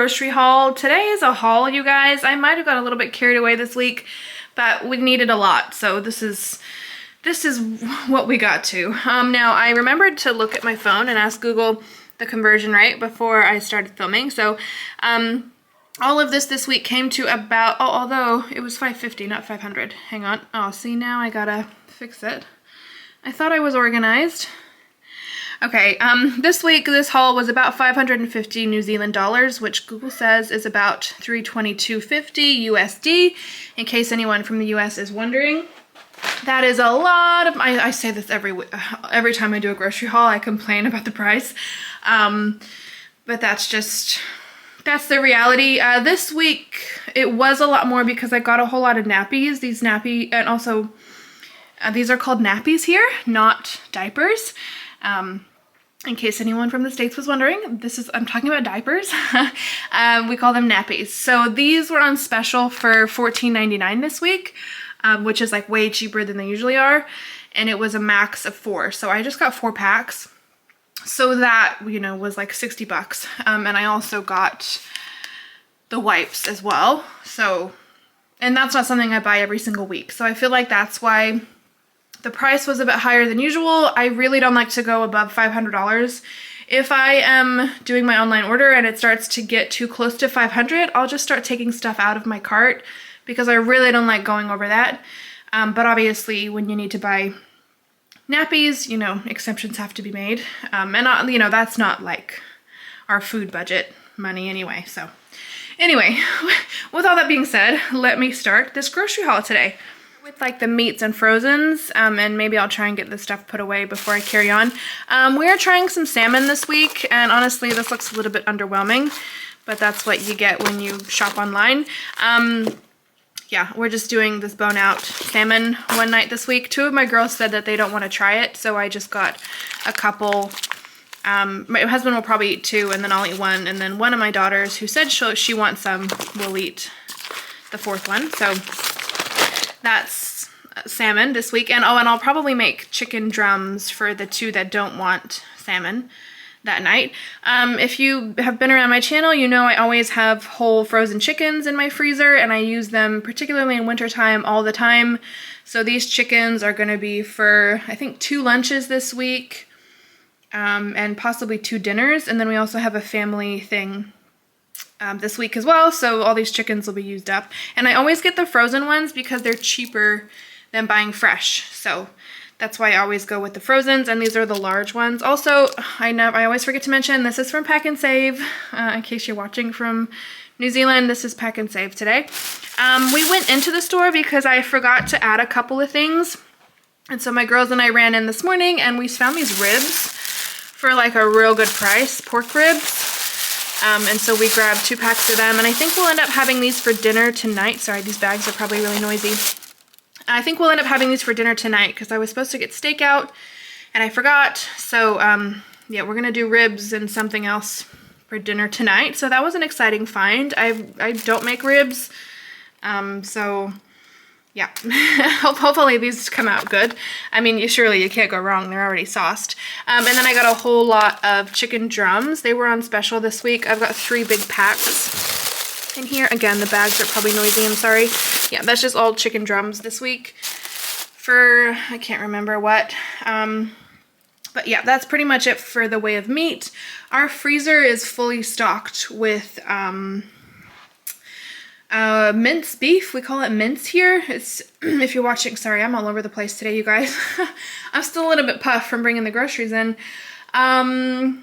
grocery haul. Today is a haul, you guys. I might have got a little bit carried away this week, but we needed a lot, so this is what we got to. Now, I remembered to look at my phone and ask Google the conversion rate before I started filming. So all of this week came to about, oh, although it was $5.50, not $500. Hang on. Oh, see, now I gotta fix it. I thought I was organized. Okay, this week, this haul was about 550 New Zealand dollars, which Google says is about $322.50 USD, in case anyone from the US is wondering. That is a lot of, I say this every time I do a grocery haul, I complain about the price. But that's the reality. This week, it was a lot more because I got a whole lot of nappies. And also, these are called nappies here, not diapers. In case anyone from the States was wondering, I'm talking about diapers. We call them nappies. So these were on special for $14.99 this week, which is like way cheaper than they usually are. And it was a max of 4. So I just got 4 packs. So that, you know, was like 60 bucks. And I also got the wipes as well. So, and that's not something I buy every single week. So I feel like that's why the price was a bit higher than usual. I really don't like to go above $500. If I am doing my online order and it starts to get too close to $500, I'll just start taking stuff out of my cart because I really don't like going over that. But obviously when you need to buy nappies, you know, exceptions have to be made. And you know, that's not like our food budget money anyway. So anyway, with all that being said, let me start this grocery haul today with like the meats and frozens, and maybe I'll try and get this stuff put away before I carry on. We are trying some salmon this week, and honestly, this looks a little bit underwhelming, but that's what you get when you shop online. Yeah, we're just doing this bone out salmon one night this week. 2 of my girls said that they don't want to try it, so I just got a couple. My husband will probably eat 2, and then I'll eat 1, and then one of my daughters who said she wants some will eat the 4th one. So that's salmon this week. And oh, and I'll probably make chicken drums for the 2 that don't want salmon that night. If you have been around my channel, you know I always have whole frozen chickens in my freezer, and I use them particularly in wintertime all the time. So these chickens are going to be for, I think, 2 lunches this week, and possibly 2 dinners. And then we also have a family thing this week as well, so all these chickens will be used up. And I always get the frozen ones because they're cheaper than buying fresh, so that's why I always go with the frozens, and these are the large ones. Also, I always forget to mention, this is from Pack and Save. In case you're watching from New Zealand, this is Pack and Save today. We went into the store because I forgot to add a couple of things, and so my girls and I ran in this morning, and we found these ribs for like a real good price, pork ribs. And so we grabbed 2 packs of them, and I think we'll end up having these for dinner tonight. Sorry, these bags are probably really noisy. I think we'll end up having these for dinner tonight because I was supposed to get steak out and I forgot. So yeah, we're gonna do ribs and something else for dinner tonight. So that was an exciting find. I don't make ribs, so yeah. Hopefully these come out good. I mean, surely you can't go wrong. They're already sauced. And then I got a whole lot of chicken drums. They were on special this week. I've got 3 big packs in here. Again, the bags are probably noisy, I'm sorry. Yeah, that's just all chicken drums this week for, I can't remember what. But yeah, that's pretty much it for the way of meat. Our freezer is fully stocked with minced beef. We call it mince here. It's, if you're watching, sorry, I'm all over the place today, you guys. I'm still a little bit puffed from bringing the groceries in. Ground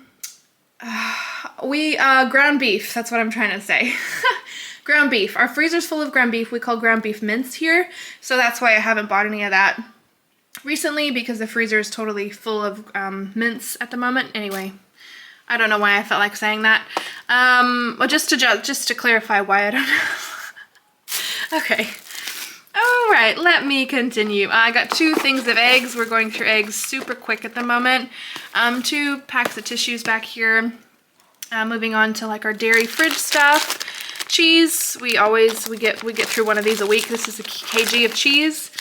beef, that's what I'm trying to say. Ground beef. Our freezer's full of ground beef. We call ground beef mince here, so that's why I haven't bought any of that recently, because the freezer is totally full of mince at the moment. Anyway, I don't know why I felt like saying that. Well, just to clarify why I don't know. Okay. All right, let me continue. I got 2 things of eggs. We're going through eggs super quick at the moment. 2 packs of tissues back here. Moving on to like our dairy fridge stuff. Cheese, we get through one of these a week. This is a kg of cheese,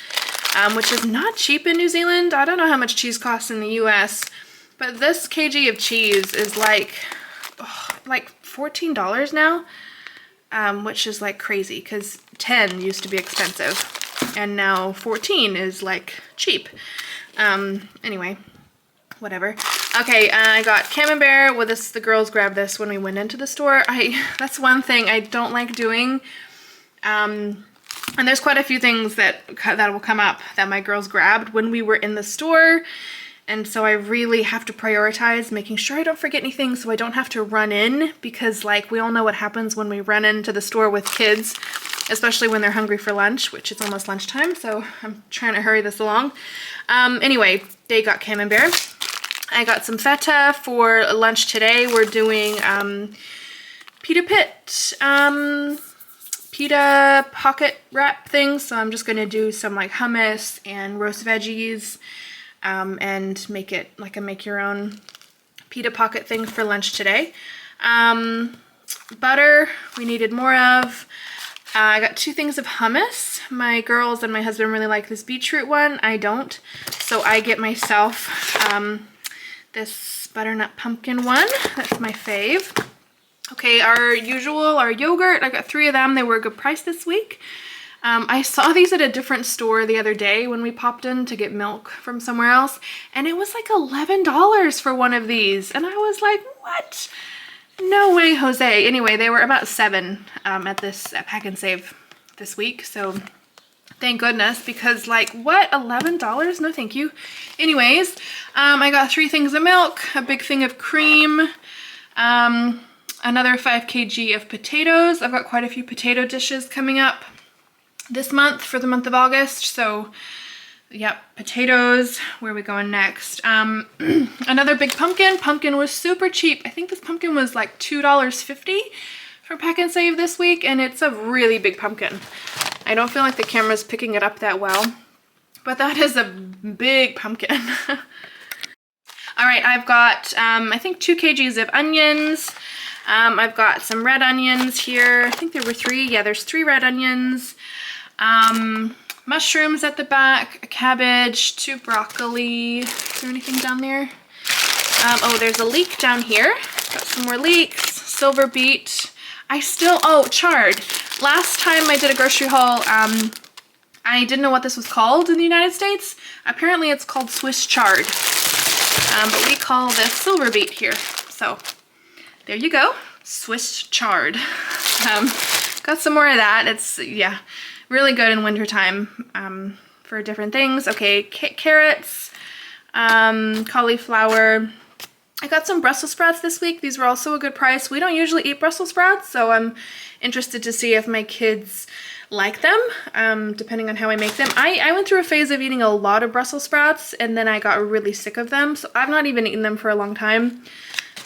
which is not cheap in New Zealand. I don't know how much cheese costs in the US, but this kg of cheese is like $14 now, which is like crazy because 10 used to be expensive and now 14 is like cheap. Anyway, whatever. Okay, I got Camembert. Well, the girls grabbed this when we went into the store. That's one thing I don't like doing. And there's quite a few things that will come up that my girls grabbed when we were in the store. And so I really have to prioritize making sure I don't forget anything so I don't have to run in, because like we all know what happens when we run into the store with kids, especially when they're hungry for lunch, which it's almost lunchtime, so I'm trying to hurry this along. Anyway, they got Camembert. I got some feta for lunch today. We're doing pita pocket wrap things, so I'm just gonna do some like hummus and roast veggies and make it like a make your own pita pocket thing for lunch today. Butter we needed more of. I got 2 things of hummus. My girls and my husband really like this beetroot one. I don't, so I get myself this butternut pumpkin one. That's my fave. Okay, our yogurt, I got 3 of them. They were a good price this week. I saw these at a different store the other day when we popped in to get milk from somewhere else, and it was like $11 for one of these. And I was like, what? No way, Jose. Anyway, they were about $7 at Pack and Save this week, so thank goodness, because like, what, $11? No thank you. Anyways, I got 3 things of milk, a big thing of cream, another 5 kg of potatoes. I've got quite a few potato dishes coming up this month for the month of August, so yep, potatoes. Where are we going next? Another big pumpkin. Pumpkin was super cheap. I think this pumpkin was like $2.50 from Pack and Save this week, and it's a really big pumpkin. I don't feel like the camera's picking it up that well, but that is a big pumpkin. All right, I've got, I think 2 kgs of onions. I've got some red onions here. I think there were 3. Yeah, there's 3 red onions. Mushrooms at the back, a cabbage, 2 broccoli. Is there anything down there? Oh, there's a leek down here. Got some more leeks, silver beet. Chard. Last time I did a grocery haul, I didn't know what this was called in the United States. Apparently it's called Swiss chard, but we call this silver beet here. So there you go, Swiss chard. Got some more of that. It's, yeah, really good in wintertime for different things. Okay, carrots, cauliflower. I got some Brussels sprouts this week. These were also a good price. We don't usually eat Brussels sprouts, so I'm interested to see if my kids like them, depending on how I make them. I went through a phase of eating a lot of Brussels sprouts, and then I got really sick of them, so I've not even eaten them for a long time.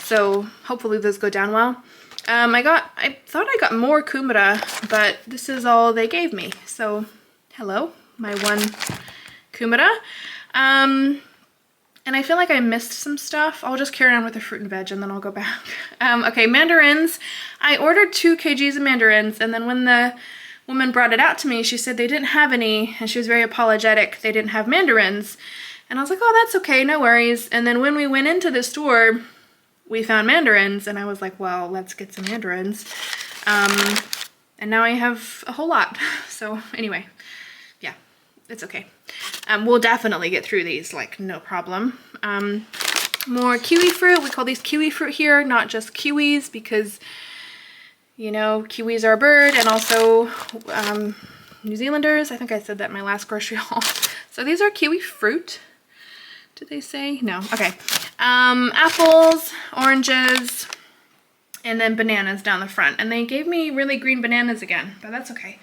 So hopefully those go down well. I thought I got more kumara, but this is all they gave me. So hello, my 1 kumara. And I feel like I missed some stuff. I'll just carry on with the fruit and veg and then I'll go back. Okay, mandarins. I ordered 2 kgs of mandarins, and then when the woman brought it out to me, she said they didn't have any, and she was very apologetic. They didn't have mandarins. And I was like, oh, that's okay, no worries. And then when we went into the store, we found mandarins, and I was like, well, let's get some mandarins. And now I have a whole lot. So anyway, yeah, it's okay. We'll definitely get through these, like, no problem. More kiwi fruit. We call these kiwi fruit here, not just kiwis, because, you know, kiwis are a bird, and also New Zealanders. I think I said that in my last grocery haul. So these are kiwi fruit. Did they say? No. Okay. Apples, oranges, and then bananas down the front. And they gave me really green bananas again, but that's okay.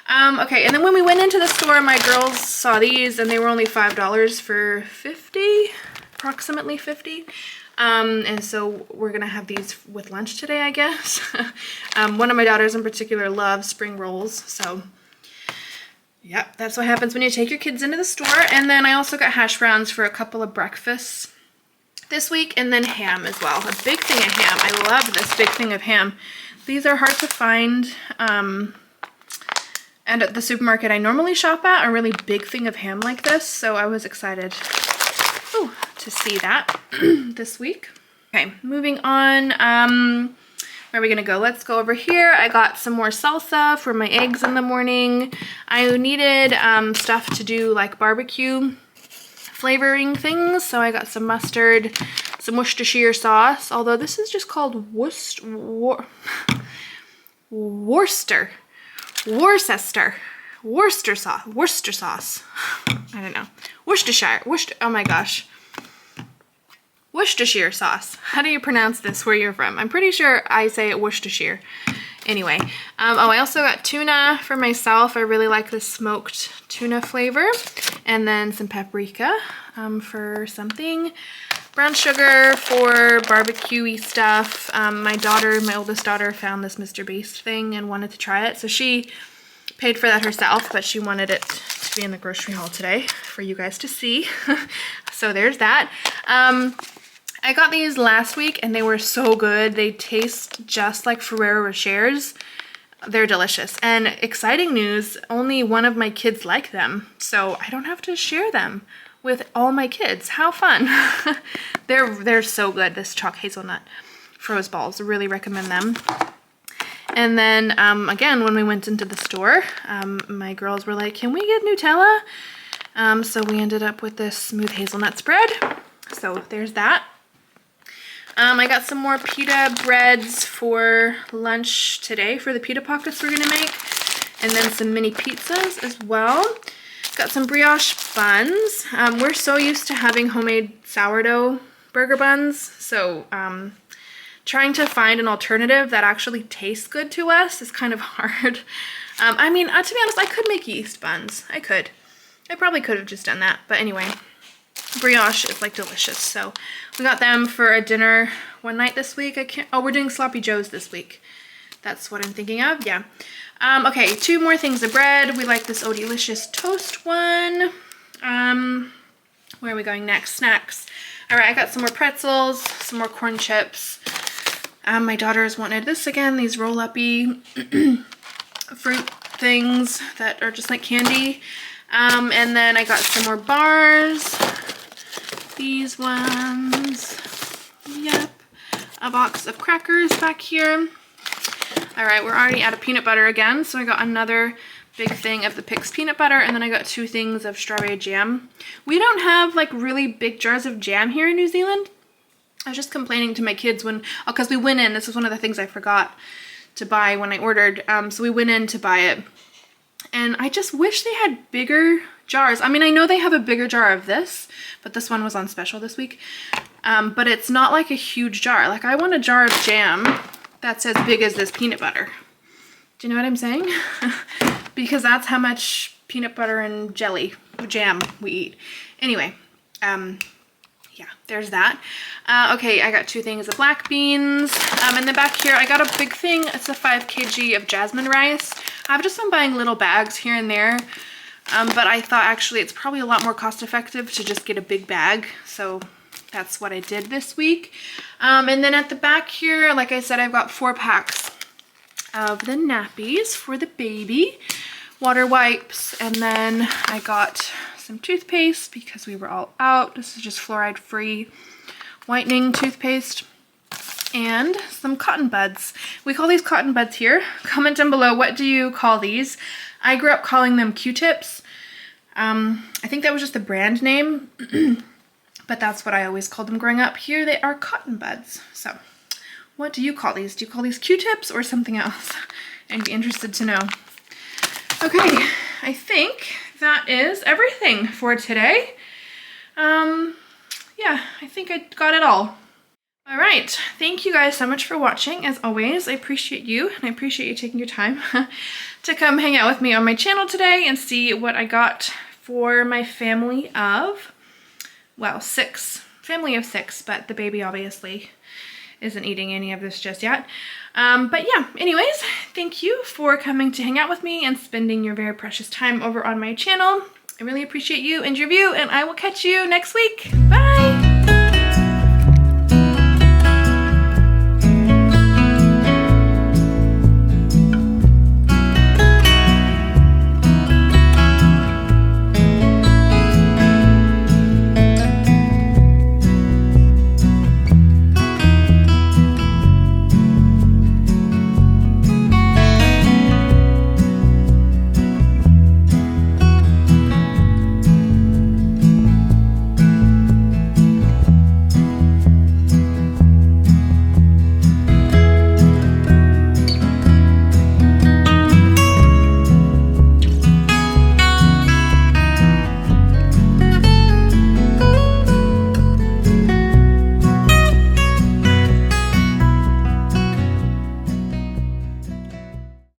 Okay, and then when we went into the store, my girls saw these, and they were only $5 for 50, approximately 50. And so we're gonna have these with lunch today, I guess. One of my daughters in particular loves spring rolls, so yep, that's what happens when you take your kids into the store. And then I also got hash browns for a couple of breakfasts this week, and then ham as well. A big thing of ham. I love this big thing of ham. These are hard to find. And at the supermarket I normally shop at, a really big thing of ham like this, so I was excited to see that this week. Okay, moving on. Where are we gonna go? Let's go over here. I got some more salsa for my eggs in the morning. I needed stuff to do like barbecue flavoring things, so I got some mustard, some Worcestershire sauce, although this is just called Worcester sauce. I don't know. Worcestershire, oh my gosh. Worcestershire sauce. How do you pronounce this where you're from? I'm pretty sure I say it Worcestershire. Anyway, oh, I also got tuna for myself. I really like the smoked tuna flavor. And then some paprika for something. Brown sugar for barbecue-y stuff. My oldest daughter, found this Mr. Beast thing and wanted to try it. So she paid for that herself, but she wanted it to be in the grocery haul today for you guys to see. So there's that. I got these last week and they were so good. They taste just like Ferrero Rochers. They're delicious. And exciting news, only one of my kids like them, so I don't have to share them with all my kids. How fun. They're so good. This chalk hazelnut froze balls, really recommend them. And then again, when we went into the store, my girls were like, can we get Nutella? So we ended up with this smooth hazelnut spread. So there's that. I got some more pita breads for lunch today for the pita pockets we're gonna make. And then some mini pizzas as well. Got some brioche buns. We're so used to having homemade sourdough burger buns. So trying to find an alternative that actually tastes good to us is kind of hard. I mean, to be honest, I could make yeast buns. I probably could have just done that. But anyway, brioche is like delicious. So we got them for a dinner one night this week. We're doing sloppy joes this week. That's what I'm thinking of. Yeah. Okay, 2 more things of bread. We like this Oh Delicious toast one. Where are we going next? Snacks. All right, I got some more pretzels, some more corn chips. My daughters wanted this again, these roll-up-y fruit things that are just like candy. And then I got some more bars. These ones. Yep. A box of crackers back here. All right, we're already out of peanut butter again, so I got another big thing of the Pix peanut butter, and then I got 2 things of strawberry jam. We don't have like really big jars of jam here in New Zealand. I was just complaining to my kids because we went in, this was one of the things I forgot to buy when I ordered, so we went in to buy it. And I just wish they had bigger jars. I mean, I know they have a bigger jar of this, but this one was on special this week. But it's not like a huge jar. Like I want a jar of jam that's as big as this peanut butter. Do you know what I'm saying? Because that's how much peanut butter and jam we eat. Anyway, yeah, there's that. Okay, I got 2 things of black beans. In the back here, I got a big thing. It's a 5 kg of jasmine rice. I've just been buying little bags here and there. But I thought actually it's probably a lot more cost effective to just get a big bag. So that's what I did this week. And then at the back here, like I said, I've got 4 packs of the nappies for the baby, water wipes, and then I got some toothpaste because we were all out. This is just fluoride free whitening toothpaste, and some cotton buds. We call these cotton buds here. Comment down below, what do you call these? I grew up calling them Q-tips. I think that was just the brand name, but that's what I always called them growing up. Here they are cotton buds. So what do you call these? Do you call these Q-tips or something else? I'd be interested to know. Okay, I think that is everything for today. Yeah, I think I got it all. All right, thank you guys so much for watching. As always, I appreciate you, and I appreciate you taking your time to come hang out with me on my channel today and see what I got for my family of, well, 6. Family of 6, but the baby obviously isn't eating any of this just yet. But yeah, anyways, thank you for coming to hang out with me and spending your very precious time over on my channel. I really appreciate you and your view, and I will catch you next week. Bye!